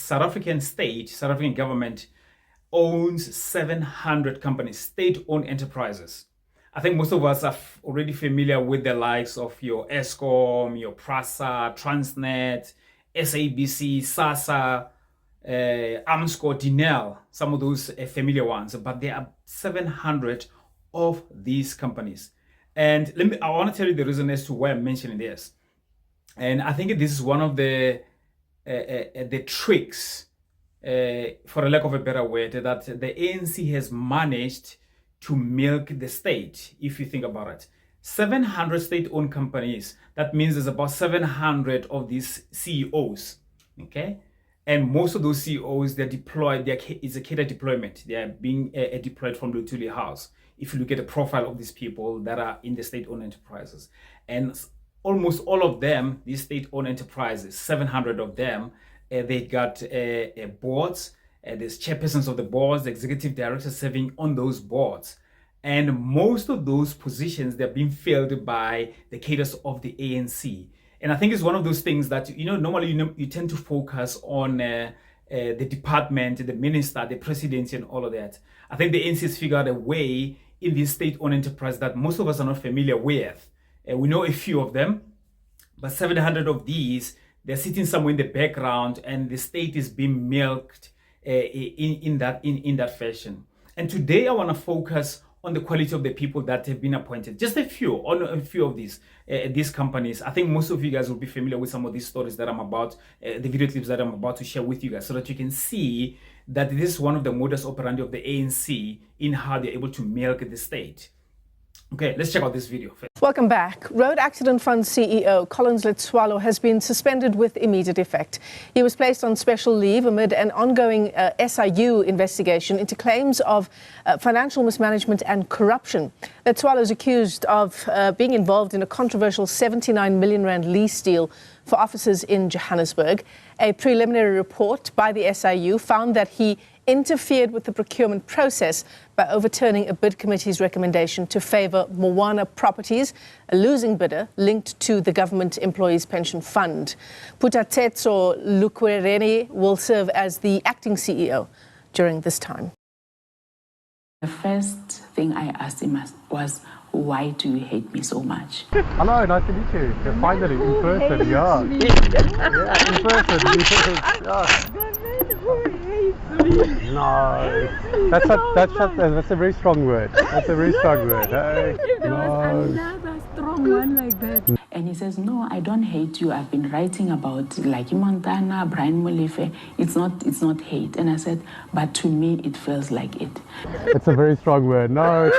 South African state, South African government owns 700 companies, state-owned enterprises. I think most of us are already familiar with the likes of your Eskom, your Prasa, Transnet, SABC, Sassa, Armscor, Dinel, some of those familiar ones, but there are 700 of these companies. And I want to tell you the reason as to why I'm mentioning this. And I think this is one of the tricks, for a lack of a better word, that the ANC has managed to milk the state, if you think about it. 700 state-owned companies, that means there's about 700 of these CEOs, okay? And most of those CEOs, they're deployed, it's a catered deployment. They are being deployed from Lutuli House. If you look at the profile of these people that are in the state-owned enterprises. And almost all of them, these state-owned enterprises, 700 of them, they got boards, there's chairpersons of the boards, the executive directors serving on those boards. And most of those positions, they're being filled by the cadres of the ANC. And I think it's one of those things that, normally you tend to focus on the department, the minister, the presidency, and all of that. I think the ANC has figured out a way in this state-owned enterprise that most of us are not familiar with. We know a few of them, but 700 of these, they're sitting somewhere in the background, and the state is being milked in that fashion. And today I want to focus on the quality of the people that have been appointed. Just a few of these companies. I think most of you guys will be familiar with some of these stories that I'm about, the video clips that I'm about to share with you guys, so that you can see that this is one of the modus operandi of the ANC in how they're able to milk the state. Okay, let's check out this video first. Welcome back. Road Accident Fund CEO Collins Letsoalo has been suspended with immediate effect. He was placed on special leave amid an ongoing SIU investigation into claims of financial mismanagement and corruption. Letsoalo is accused of being involved in a controversial 79 million rand lease deal for offices in Johannesburg. A preliminary report by the SIU found that he interfered with the procurement process by overturning a bid committee's recommendation to favour Moana Properties, a losing bidder linked to the government employees pension fund. Putatetso Lukwereni will serve as the acting CEO during this time. The first thing I asked him was, why do you hate me so much? Hello, nice to meet you. Finally, in person, yeah. Yeah, in person. No, that's a very strong word. That's a very strong word. There was another strong one like that. And he says, no, I don't hate you. I've been writing about like Montana, Brian Molefe. It's not hate. And I said, but to me, it feels like it. It's a very strong word. No,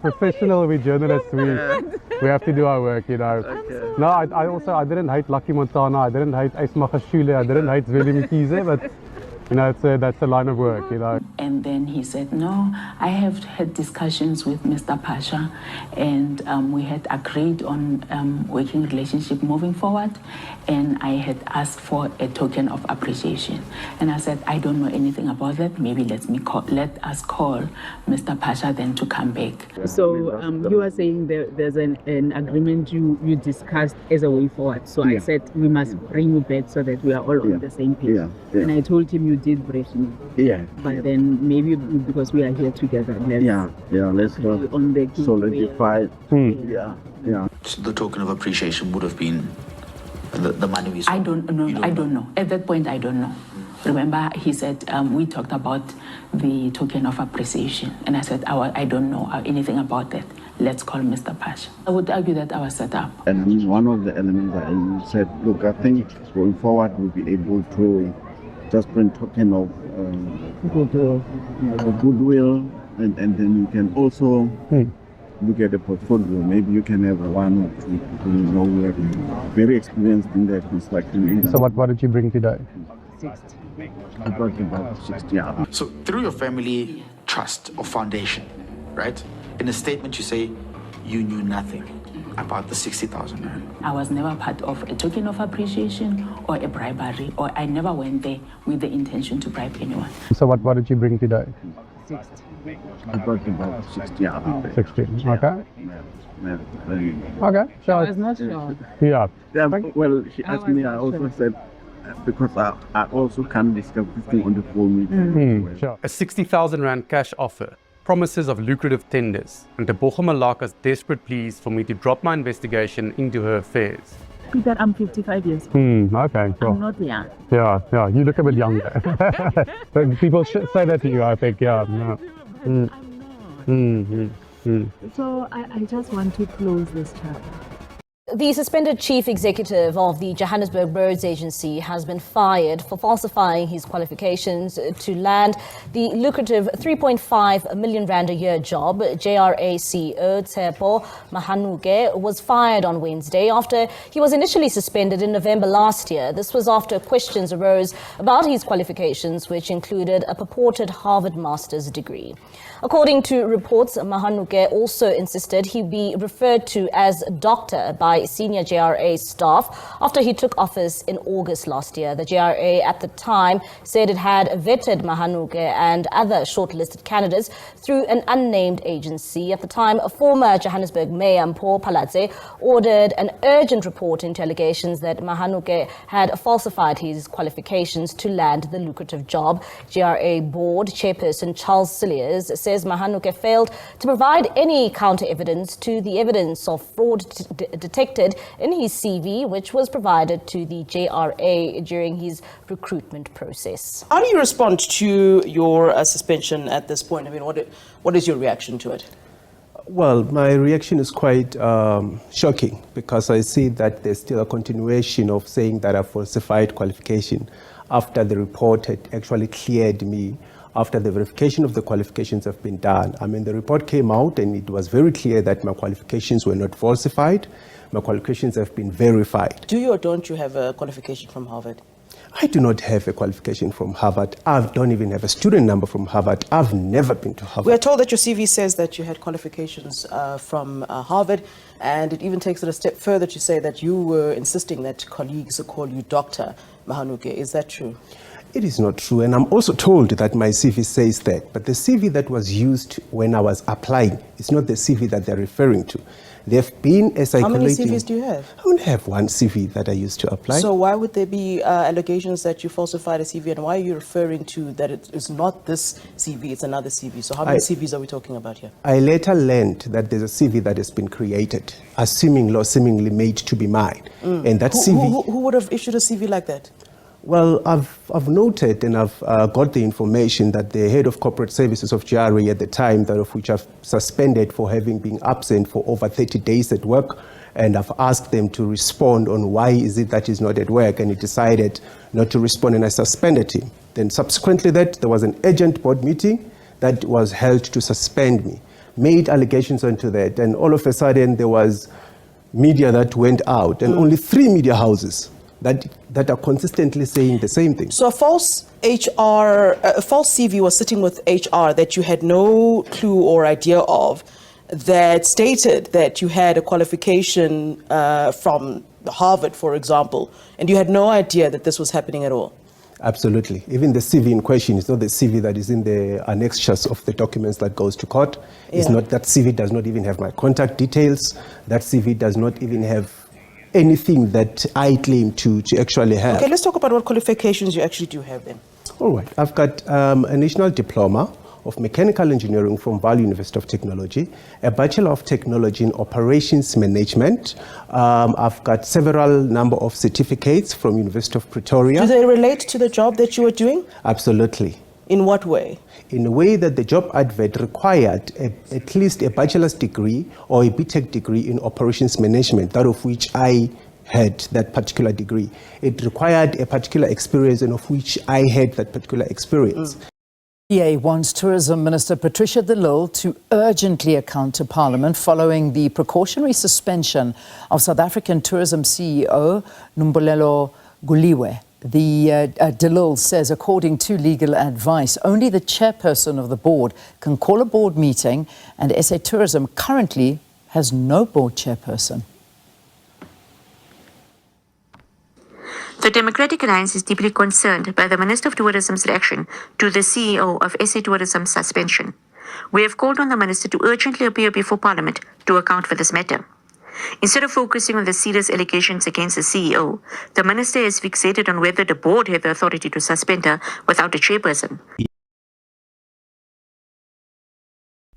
professional, we journalists, we have to do our work, Okay. No, I didn't hate Lucky Montana. I didn't hate Ace Magashule. I didn't hate Zweli Mkhize, but that's a line of work, And then he said, no, I have had discussions with Mr. Pasha, and we had agreed on working relationship moving forward, and I had asked for a token of appreciation. And I said, I don't know anything about that. Maybe let us call Mr. Pasha then to come back. So you were saying there's an agreement you discussed as a way forward. So I said, we must bring you back so that we are all on the same page. And I told him you did break me. But then maybe because we are here together, let's go on the solidify. So the token of appreciation would have been the money we spent. I don't know. At that point, I don't know. Remember, he said, we talked about the token of appreciation. And I said, I don't know anything about that. Let's call Mr. Pasha. I would argue that I was set up. And one of the elements I said, look, I think going forward we'll be able to just bring token of goodwill, and then you can also look at the portfolio. Maybe you can have one or two people who are very experienced in the construction. So what did you bring today? 60. I brought about 60, yeah. So through your family trust or foundation, right? In a statement you say you knew nothing about the 60,000 rand. I was never part of a token of appreciation or a bribery, or I never went there with the intention to bribe anyone. So what did you bring today? 60. I brought about 60, yeah. 60, okay. Okay, I was not sure. Yeah. Well, he asked me, I also said, because I also can't discuss this thing on the phone with Sure. A 60,000 Rand cash offer, promises of lucrative tenders, and Tebogo Malaka's desperate pleas for me to drop my investigation into her affairs. Peter, I'm 55 years old. Okay, sure. I'm not young. Yeah, you look a bit younger. But people should say that to you, I think, yeah. I'm not. So I just want to close this chapter. The suspended chief executive of the Johannesburg Birds Agency has been fired for falsifying his qualifications to land the lucrative 3.5 million Rand a year job. JRA CEO Tshepo Mahanuke was fired on Wednesday after he was initially suspended in November last year. This was after questions arose about his qualifications, which included a purported Harvard master's degree. According to reports, Mahanuke also insisted he be referred to as doctor by senior JRA staff after he took office in August last year. The JRA at the time said it had vetted Mahanuke and other shortlisted candidates through an unnamed agency. At the time, a former Johannesburg Mayor Mpho Phalatse ordered an urgent report into allegations that Mahanuke had falsified his qualifications to land the lucrative job. JRA board chairperson Charles Cilliers says Mahanuke failed to provide any counter evidence to the evidence of fraud detected in his CV, which was provided to the JRA during his recruitment process. How do you respond to your suspension at this point? I mean, what is your reaction to it? Well, my reaction is quite shocking because I see that there's still a continuation of saying that I falsified qualification after the report had actually cleared me, after the verification of the qualifications have been done. I mean, the report came out and it was very clear that my qualifications were not falsified. My qualifications have been verified. Do you or don't you have a qualification from Harvard? I do not have a qualification from Harvard. I don't even have a student number from Harvard. I've never been to Harvard. We are told that your CV says that you had qualifications from Harvard, and it even takes it a step further to say that you were insisting that colleagues call you Dr. Mahanuke. Is that true? It is not true, and I'm also told that my CV says that, but the CV that was used when I was applying is not the CV that they're referring to. They've been circulating. How many CVs do you have? I only have one CV that I used to apply. So why would there be allegations that you falsified a CV, and why are you referring to that it is not this CV, it's another CV? So how many CVs are we talking about here? I later learned that there's a CV that has been created, seemingly made to be mine. And that CV... Who would have issued a CV like that? Well, I've noted and I've got the information that the head of corporate services of JRA at the time, that of which I've suspended for having been absent for over 30 days at work, and I've asked them to respond on why is it that he's not at work, and he decided not to respond and I suspended him. Then subsequently there was an urgent board meeting that was held to suspend me, made allegations onto that, and all of a sudden there was media that went out, and only 3 media houses that are consistently saying the same thing. So a false CV was sitting with HR that you had no clue or idea of, that stated that you had a qualification from Harvard, for example, and you had no idea that this was happening at all. Absolutely. Even the CV in question is not the CV that is in the annexures of the documents that goes to court. It's not, that CV does not even have my contact details. That CV does not even have anything that I claim to actually have. Okay, let's talk about what qualifications you actually do have then. All right. I've got a national diploma of mechanical engineering from Vaal University of Technology, a Bachelor of Technology in Operations Management. I've got several number of certificates from University of Pretoria. Do they relate to the job that you were doing? Absolutely. In what way? In a way that the job advert required at least a bachelor's degree or a BTech degree in operations management, that of which I had that particular degree. It required a particular experience, and of which I had that particular experience. DA wants Tourism Minister Patricia de Lille to urgently account to Parliament following the precautionary suspension of South African Tourism CEO Nombulelo Guliwe. The de Lille says, according to legal advice, only the chairperson of the board can call a board meeting, and SA Tourism currently has no board chairperson. The Democratic Alliance is deeply concerned by the Minister of Tourism's reaction to the CEO of SA Tourism's suspension. We have called on the Minister to urgently appear before Parliament to account for this matter. Instead of focusing on the serious allegations against the CEO, the minister is fixated on whether the board had the authority to suspend her without a chairperson.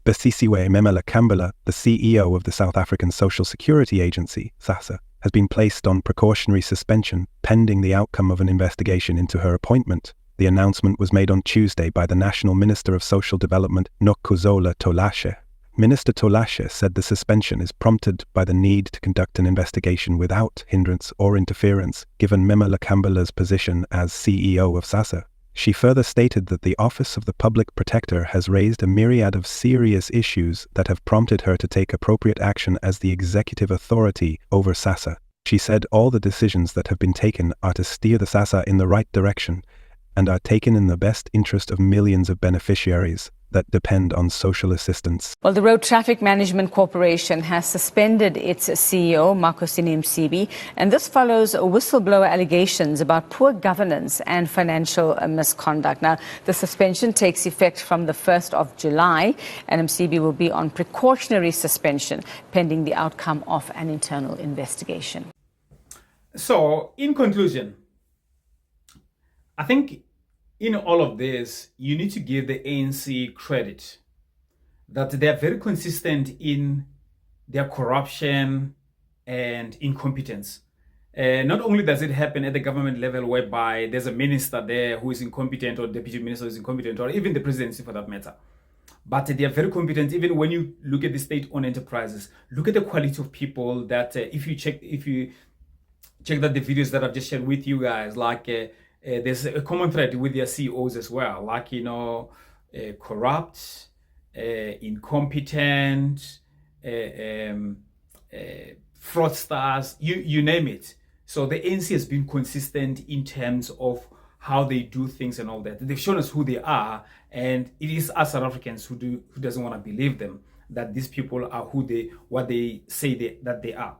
Besisiwe Memela Kambala, the CEO of the South African Social Security Agency, Sassa, has been placed on precautionary suspension pending the outcome of an investigation into her appointment. The announcement was made on Tuesday by the National Minister of Social Development, Nokuzola Tolashe. Minister Tolashe said the suspension is prompted by the need to conduct an investigation without hindrance or interference, given Memela Kambala's position as CEO of Sassa. She further stated that the Office of the Public Protector has raised a myriad of serious issues that have prompted her to take appropriate action as the executive authority over Sassa. She said all the decisions that have been taken are to steer the Sassa in the right direction and are taken in the best interest of millions of beneficiaries that depend on social assistance. Well, the Road Traffic Management Corporation has suspended its CEO, Makosini Msibi, and this follows whistleblower allegations about poor governance and financial misconduct. Now, the suspension takes effect from the 1st of July, and Msibi will be on precautionary suspension pending the outcome of an internal investigation. So, in conclusion, I think in all of this, you need to give the ANC credit that they are very consistent in their corruption and incompetence. Not only does it happen at the government level whereby there's a minister there who is incompetent, or deputy minister who is incompetent, or even the presidency for that matter, but they are very competent even when you look at the state-owned enterprises. Look at the quality of people that if you check that the videos that I've just shared with you guys, like there's a common thread with their CEOs as well, like, corrupt, incompetent, fraudsters, you name it. So the ANC has been consistent in terms of how they do things and all that. They've shown us who they are, and it is us South Africans who doesn't want to believe them that these people are what they say that they are.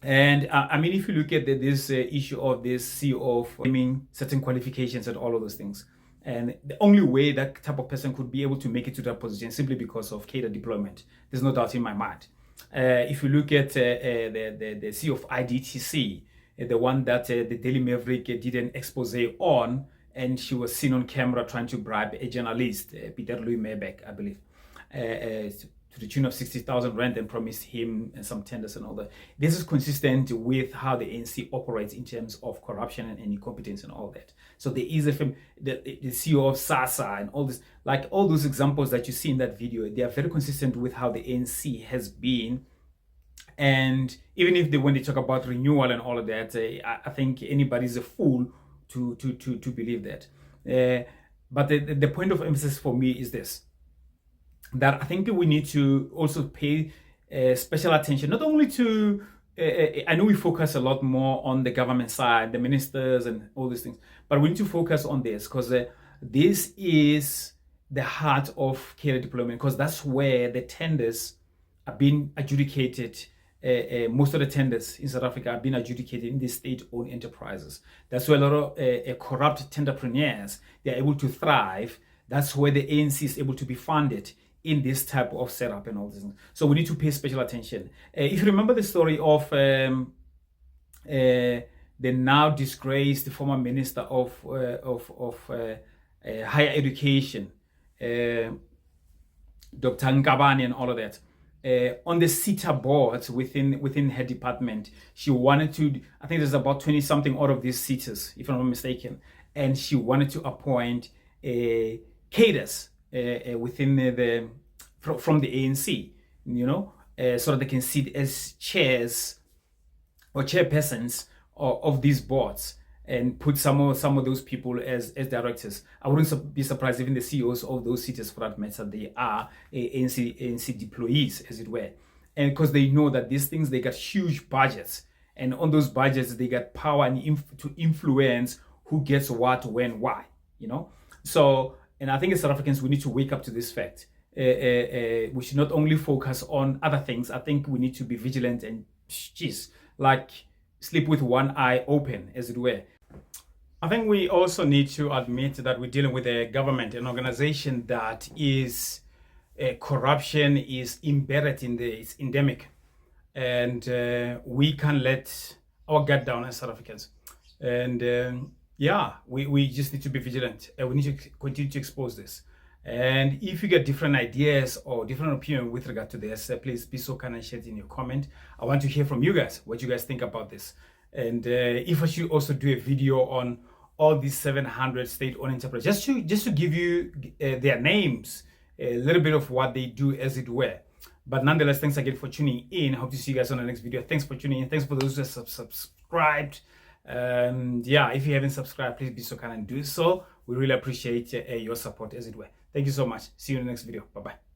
And I mean, if you look at this issue of this CEO of claiming certain qualifications and all of those things, and the only way that type of person could be able to make it to that position simply because of cadre deployment, there's no doubt in my mind. If you look at the CEO of IDTC, the one that the Daily Maverick did an expose on, and she was seen on camera trying to bribe a journalist, Peter Louis Maybeck, I believe, to the tune of 60,000 rand, and promised him some tenders and all that. This is consistent with how the ANC operates in terms of corruption and incompetence and all that. So there is the CEO of Sassa and all this, like all those examples that you see in that video, they are very consistent with how the ANC has been. And even if when they talk about renewal and all of that, I think anybody's a fool to believe that. But the point of emphasis for me is this, that I think we need to also pay special attention, not only to, I know we focus a lot more on the government side, the ministers and all these things, but we need to focus on this, because this is the heart of cadre deployment, because that's where the tenders are being adjudicated. Most of the tenders in South Africa have been adjudicated in these state-owned enterprises. That's where a lot of corrupt tenderpreneurs, they're able to thrive. That's where the ANC is able to be funded in this type of setup and all this. So we need to pay special attention. If you remember the story of the now disgraced former minister of higher education, Dr. Ngabane and all of that, on the SETA boards within her department, she wanted to, I think there's about 20 something out of these seaters, if I'm not mistaken, and she wanted to appoint cadres within from the ANC, so that they can sit as chairs or chairpersons of these boards, and put some of those people as directors. I wouldn't be surprised even the CEOs of those cities, for that matter, they are ANC deployees, as it were. And because they know that these things, they got huge budgets, and on those budgets they got power and to influence who gets what, when, why, So, and I think as South Africans, we need to wake up to this fact. We should not only focus on other things. I think we need to be vigilant and, sleep with one eye open, as it were. I think we also need to admit that we're dealing with a government, an organization that is corruption is embedded in it's endemic. and we can't let our guard down as South Africans. And yeah, we just need to be vigilant, and we need to continue to expose this. And if you get different ideas or different opinion with regard to this, please be so kind and share it in your comment. I want to hear from you guys, what you guys think about this. And if I should also do a video on all these 700 state-owned enterprises, just to give you their names, a little bit of what they do, as it were. But nonetheless, thanks again for tuning in. I hope to see you guys on the next video. Thanks for tuning in. Thanks for those who have subscribed. Yeah, if you haven't subscribed, please be so kind and do so. We really appreciate your support, as it were. Thank you so much. See you in the next video. Bye-bye.